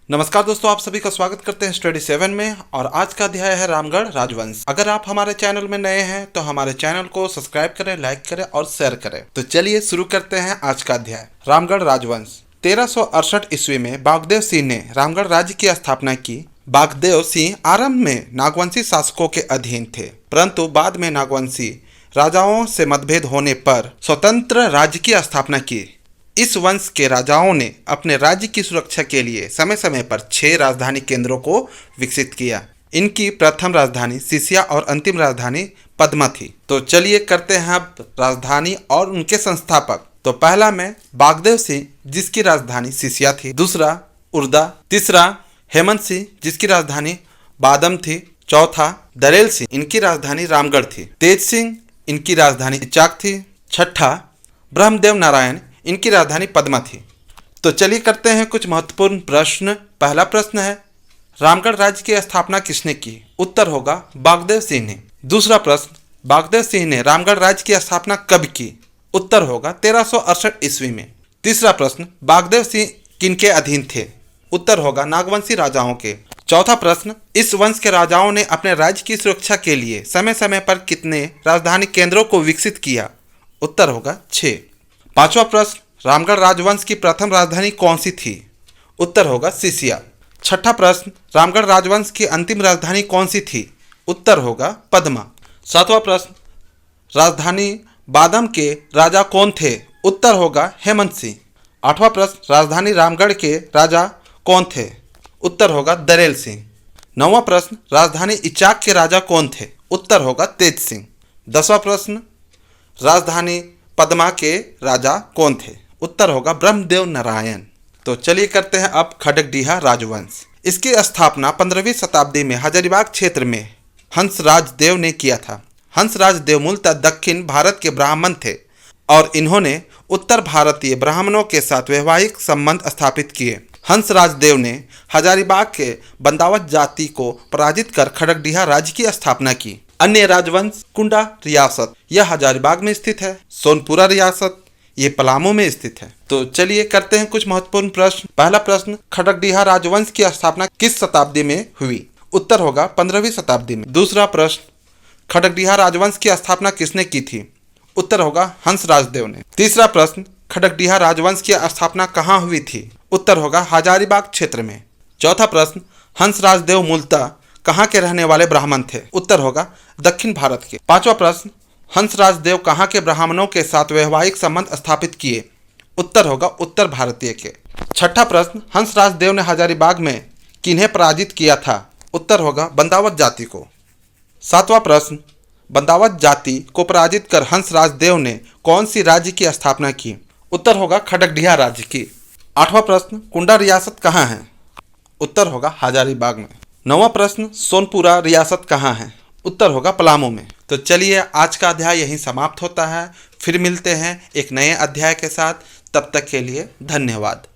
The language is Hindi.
नमस्कार दोस्तों, आप सभी का स्वागत करते हैं स्टडी 7 में। और आज का अध्याय है रामगढ़ राजवंश। अगर आप हमारे चैनल में नए हैं तो हमारे चैनल को सब्सक्राइब करें, लाइक करें और शेयर करें। तो चलिए शुरू करते हैं आज का अध्याय। रामगढ़ राजवंश। 1368 ईस्वी में बागदेव सिंह ने रामगढ़ राज्य की स्थापना की। बागदेव सिंह आरंभ में नागवंशी शासकों के अधीन थे, परंतु बाद में नागवंशी राजाओं से मतभेद होने पर स्वतंत्र राज्य की स्थापना की। इस वंश के राजाओं ने अपने राज्य की सुरक्षा के लिए समय समय पर 6 राजधानी केंद्रों को विकसित किया। इनकी प्रथम राजधानी सिसिया और अंतिम राजधानी पद्मा थी। तो चलिए करते हैं अब राजधानी और उनके संस्थापक। तो पहला में बागदेव सिंह, जिसकी राजधानी सिसिया थी। दूसरा उर्दा। तीसरा हेमंत सिंह, जिसकी राजधानी बादम थी। चौथा दरेल सिंह, इनकी राजधानी रामगढ़ थी। तेज सिंह, इनकी राजधानी इचाक थी। छठा ब्रह्मदेव नारायण, इनकी राजधानी पद्मा थी। तो चलिए करते हैं कुछ महत्वपूर्ण प्रश्न। पहला प्रश्न है, रामगढ़ राज्य की स्थापना किसने की? उत्तर होगा बागदेव सिंह ने। दूसरा प्रश्न, बागदेव सिंह ने रामगढ़ राज्य की स्थापना कब की? उत्तर होगा 1368 ईस्वी में। तीसरा प्रश्न, बागदेव सिंह किनके अधीन थे? उत्तर होगा नागवंशी राजाओं के। चौथा प्रश्न, इस वंश के राजाओं ने अपने राज्य की सुरक्षा के लिए समय समय पर कितने राजधानी केंद्रों को विकसित किया? उत्तर होगा 6। पांचवा प्रश्न, रामगढ़ राजवंश की प्रथम राजधानी कौन सी थी? उत्तर होगा सिसिया। छठा प्रश्न, रामगढ़ राजवंश की अंतिम राजधानी कौन सी थी? उत्तर होगा पद्मा। सातवां प्रश्न, राजधानी बादम के राजा कौन थे? उत्तर होगा हेमंत सिंह। आठवां प्रश्न, राजधानी रामगढ़ के राजा कौन थे? उत्तर होगा दरेल सिंह। नौवां प्रश्न, राजधानी इचाक के राजा कौन थे? उत्तर होगा तेज सिंह। 10वां प्रश्न, राजधानी पद्मा के राजा कौन थे? उत्तर होगा ब्रह्मदेव नारायण। तो चलिए करते हैं अब खड़गडीहा राजवंश। इसकी स्थापना 15वीं शताब्दी में हजारीबाग क्षेत्र में हंसराज देव ने किया था। हंसराज देव मूलतः दक्षिण भारत के ब्राह्मण थे और इन्होंने उत्तर भारतीय ब्राह्मणों के साथ वैवाहिक संबंध स्थापित किए। हंसराज देव ने हजारीबाग के बंदावत जाति को पराजित कर खड़गडीहा राज्य की स्थापना की। अन्य राजवंश कुंडा रियासत, यह हजारीबाग में स्थित है। सोनपुरा रियासत, ये पलामू में स्थित है। तो चलिए करते हैं कुछ महत्वपूर्ण प्रश्न। पहला प्रश्न, खड़गडीहा राजवंश की स्थापना किस शताब्दी में हुई? उत्तर होगा 15वीं शताब्दी में। दूसरा प्रश्न, खड़गडीहा राजवंश की स्थापना किसने की थी? उत्तर होगा हंसराज देव ने। तीसरा प्रश्न, खड़गडीहा राजवंश की स्थापना कहाँ हुई थी? उत्तर होगा हजारीबाग क्षेत्र में। चौथा प्रश्न, हंसराज देव मूलतः कहाँ के रहने वाले ब्राह्मण थे? उत्तर होगा दक्षिण भारत के। पांचवा प्रश्न, हंसराज देव कहाँ के ब्राह्मणों के साथ वैवाहिक संबंध स्थापित किए? उत्तर होगा उत्तर भारतीय के। छठा प्रश्न, हंसराज देव ने हजारीबाग में किन्हें पराजित किया था? उत्तर होगा बंदावत जाति को। सातवां प्रश्न, बंदावत जाति को पराजित कर हंसराज देव ने कौन सी राज्य की स्थापना की? उत्तर होगा खड़गडीहा राज्य की। आठवां प्रश्न, कुंडा रियासत कहाँ है? उत्तर होगा हजारीबाग में। नौवां प्रश्न, सोनपुरा रियासत कहाँ है? उत्तर होगा पलामू में। तो चलिए आज का अध्याय यहीं समाप्त होता है। फिर मिलते हैं एक नए अध्याय के साथ। तब तक के लिए धन्यवाद।